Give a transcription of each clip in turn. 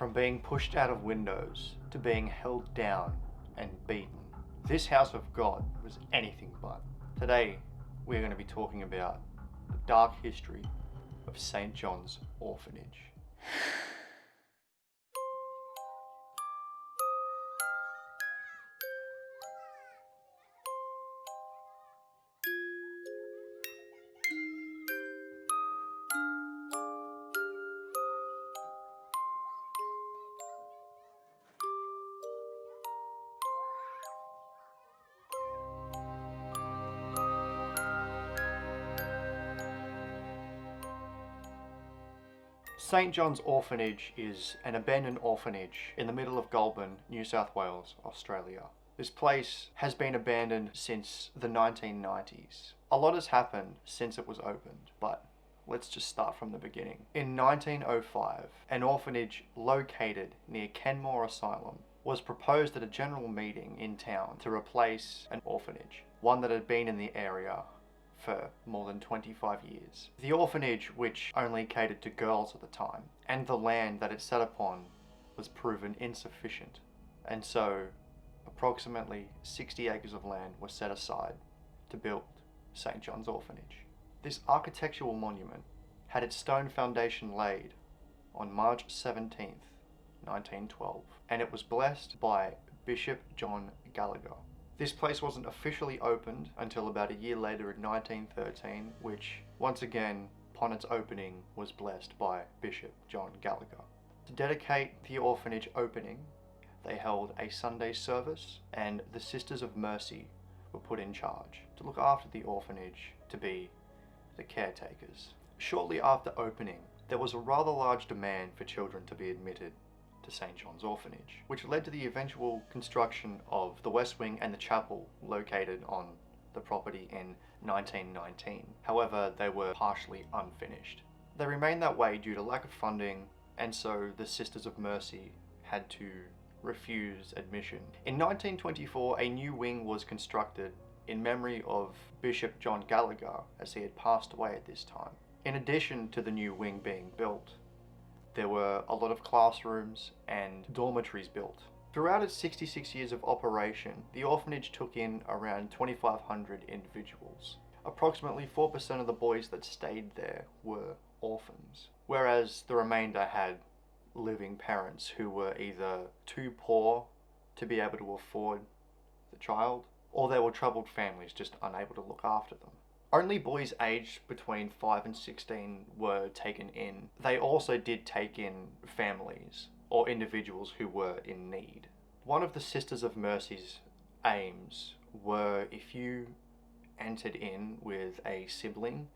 From being pushed out of windows to being held down and beaten, this house of God was anything but. Today, we're going to be talking about the dark history of St. John's Orphanage. St. John's Orphanage is an abandoned orphanage in the middle of Goulburn, New South Wales, Australia. This place has been abandoned since the 1990s. A lot has happened since it was opened, but let's just start from the beginning. In 1905, an orphanage located near Kenmore Asylum was proposed at a general meeting in town to replace an orphanage, one that had been in the area for more than 25 years. The orphanage, which only catered to girls at the time, and the land that it sat upon was proven insufficient, and so approximately 60 acres of land were set aside to build St. John's Orphanage. This architectural monument had its stone foundation laid on March 17th, 1912, and it was blessed by Bishop John Gallagher. This place wasn't officially opened until about a year later in 1913, which, once again, upon its opening, was blessed by Bishop John Gallagher. To dedicate the orphanage opening, they held a Sunday service, and the Sisters of Mercy were put in charge to look after the orphanage, to be the caretakers. Shortly after opening, there was a rather large demand for children to be admitted to St. John's Orphanage, which led to the eventual construction of the West Wing and the chapel located on the property in 1919. However, they were partially unfinished. They remained that way due to lack of funding, and so the Sisters of Mercy had to refuse admission. In 1924, a new wing was constructed in memory of Bishop John Gallagher, as he had passed away at this time. In addition to the new wing being built, there were a lot of classrooms and dormitories built. Throughout its 66 years of operation, the orphanage took in around 2,500 individuals. Approximately 4% of the boys that stayed there were orphans, whereas the remainder had living parents who were either too poor to be able to afford the child, or they were troubled families just unable to look after them. Only boys aged between 5 and 16 were taken in. They also did take in families or individuals who were in need. One of the Sisters of Mercy's aims were, if you entered in with a sibling,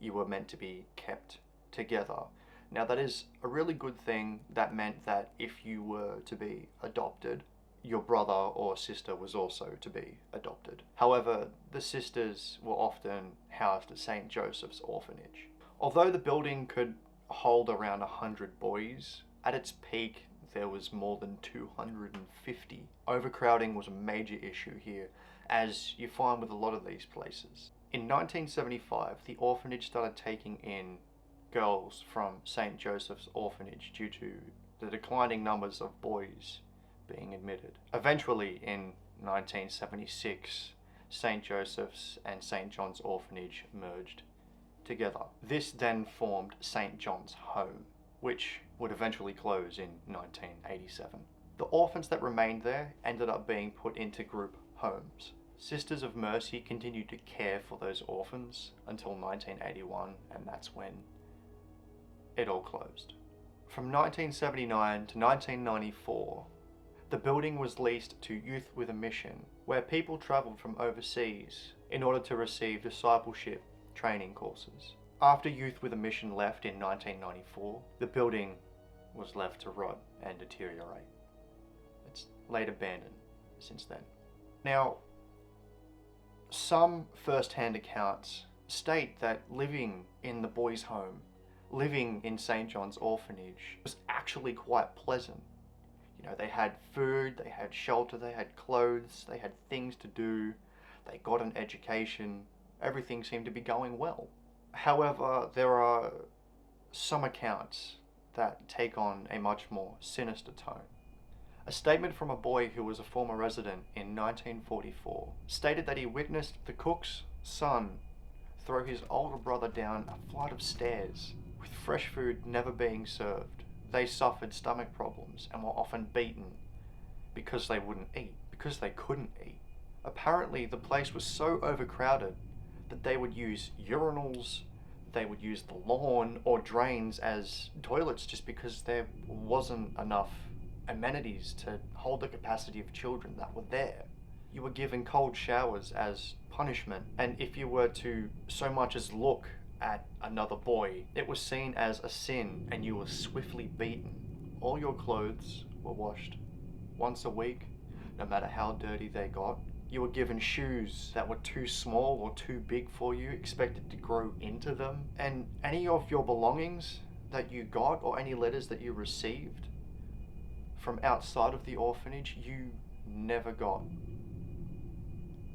you were meant to be kept together. Now that is a really good thing. That meant that if you were to be adopted, your brother or sister was also to be adopted. However, the sisters were often housed at St. Joseph's Orphanage. Although the building could hold around 100 boys, at its peak there was more than 250. Overcrowding was a major issue here, as you find with a lot of these places. In 1975, the orphanage started taking in girls from St. Joseph's Orphanage due to the declining numbers of boys being admitted. Eventually, in 1976, St. Joseph's and St. John's Orphanage merged together. This then formed St. John's Home, which would eventually close in 1987. The orphans that remained there ended up being put into group homes. Sisters of Mercy continued to care for those orphans until 1981, and that's when it all closed. From 1979 to 1994, the building was leased to Youth with a Mission, where people travelled from overseas in order to receive discipleship training courses. After Youth with a Mission left in 1994, the building was left to rot and deteriorate. It's laid abandoned since then. Now, some first-hand accounts state that living in the boys' home, living in St. John's Orphanage, was actually quite pleasant. You know, they had food, they had shelter, they had clothes, they had things to do, they got an education, everything seemed to be going well. However, there are some accounts that take on a much more sinister tone. A statement from a boy who was a former resident in 1944 stated that he witnessed the cook's son throw his older brother down a flight of stairs, with fresh food never being served. They suffered stomach problems and were often beaten because they wouldn't eat, because they couldn't eat. Apparently, the place was so overcrowded that they would use urinals, they would use the lawn or drains as toilets just because there wasn't enough amenities to hold the capacity of children that were there. You were given cold showers as punishment, and if you were to so much as look at another boy, it was seen as a sin and you were swiftly beaten. All your clothes were washed once a week, no matter how dirty they got. You were given shoes that were too small or too big for you, expected to grow into them, and any of your belongings that you got or any letters that you received from outside of the orphanage, you never got.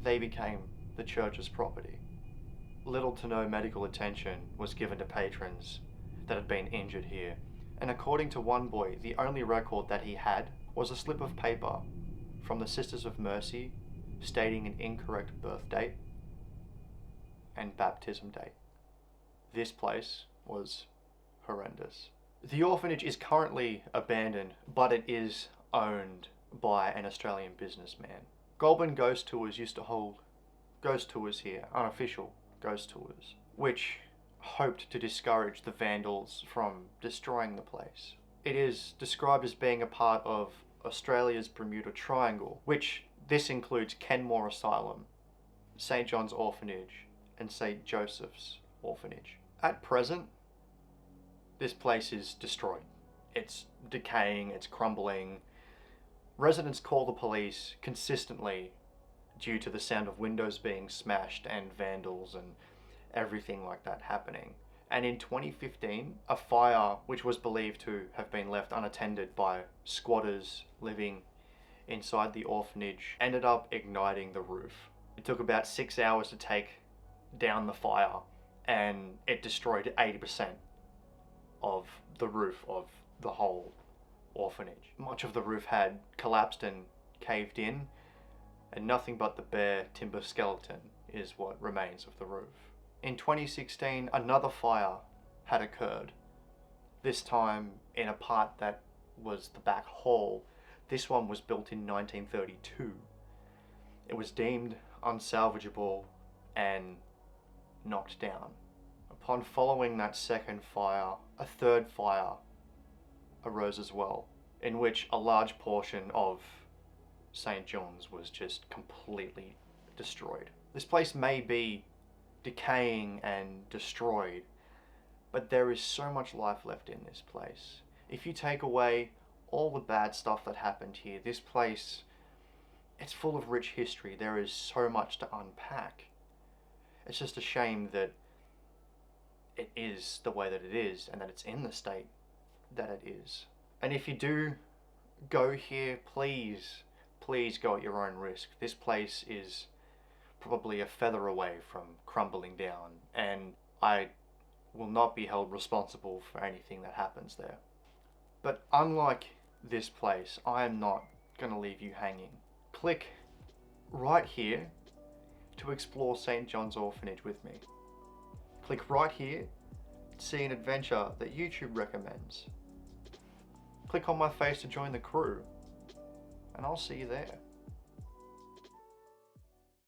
They became the church's property. Little to no medical attention was given to patrons that had been injured here, and according to one boy, the only record that he had was a slip of paper from the Sisters of Mercy stating an incorrect birth date and baptism date. This place was horrendous. The orphanage is currently abandoned, but it is owned by an Australian businessman. Goulburn Ghost Tours used to hold ghost tours here, unofficial ghost tours, which hoped to discourage the vandals from destroying the place. It is described as being a part of Australia's Bermuda Triangle, which this includes Kenmore Asylum, St. John's Orphanage, and St. Joseph's Orphanage. At present, this place is destroyed. It's decaying, it's crumbling. Residents call the police consistently due to the sound of windows being smashed and vandals and everything like that happening. And in 2015, a fire, which was believed to have been left unattended by squatters living inside the orphanage, ended up igniting the roof. It took about 6 hours to take down the fire, and it destroyed 80% of the roof of the whole orphanage. Much of the roof had collapsed and caved in, and nothing but the bare timber skeleton is what remains of the roof. In 2016, another fire had occurred, this time in a part that was the back hall. This one was built in 1932. It was deemed unsalvageable and knocked down. Upon following that second fire, a third fire arose as well, in which a large portion of St. John's was just completely destroyed. This place may be decaying and destroyed, but there is so much life left in this place. If you take away all the bad stuff that happened here, this place, it's full of rich history. There is so much to unpack. It's just a shame that it is the way that it is, and that it's in the state that it is. And if you do go here, please go at your own risk. This place is probably a feather away from crumbling down, and I will not be held responsible for anything that happens there. But unlike this place, I am not going to leave you hanging. Click right here to explore St. John's Orphanage with me. Click right here to see an adventure that YouTube recommends. Click on my face to join the crew, and I'll see you there.